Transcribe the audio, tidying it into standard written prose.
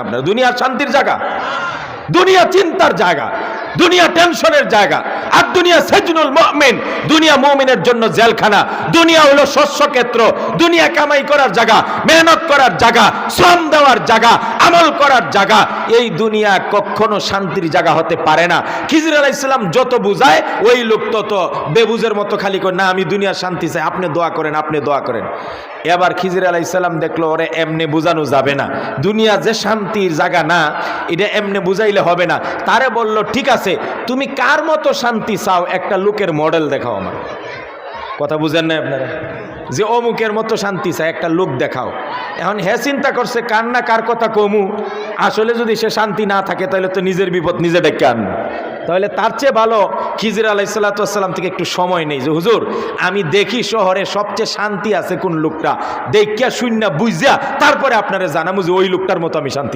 আপনার দুনিয়া শান্তির জায়গা, দুনিয়া চিন্তার জায়গা, দুনিয়া টেনশনের জায়গা। আর দুনিয়া সেজনুল মুমিন, দুনিয়া মুমিনের জন্য জেলখানা। দুনিয়া হলো শস্য ক্ষেত্র, দুনিয়া কামাই করার জায়গা, মেহনত করার জায়গা, শ্রম দেওয়ার জায়গা, আমল করার জায়গা। এই দুনিয়া কখনো শান্তির জায়গা হতে পারে না। খিজির আলাইহিস সালাম যত বুঝায় ওই লোক তত বেবুজের মতো খালি করে, না আমি দুনিয়ার শান্তি চাই, আপনি দোয়া করেন, আপনি দোয়া করেন। এবার খিজির আলাইহিস সালাম দেখলো ওরে এমনি বুঝানো যাবে না, দুনিয়া যে শান্তির জায়গা না, এটা এমনি বুঝাইলে হবে না। তারে বলল ঠিক আছে, তুমি কার মতো শান্তি চাও একটা লোকের মডেল দেখাও আমার। কথা বুঝেন না আপনারা, যে অমুকের মতো শান্তি চাই একটা লোক দেখাও। এখন হে চিন্তা করছে কার না কার কথা কমু, আসলে যদি সে শান্তি না থাকে তাহলে তো নিজের বিপদ নিজে ডেকে আনবে। তাহলে তার চেয়ে ভালো খিজির আলাইহিস সালাম থেকে একটু সময় নেই, যে হুজুর আমি দেখি শহরে সবচেয়ে শান্তি আছে কোন লোকটা, দেখিয়া শূন্য বুঝিয়া তারপরে আপনারা জানামু যে ওই লোকটার মতো আমি শান্তি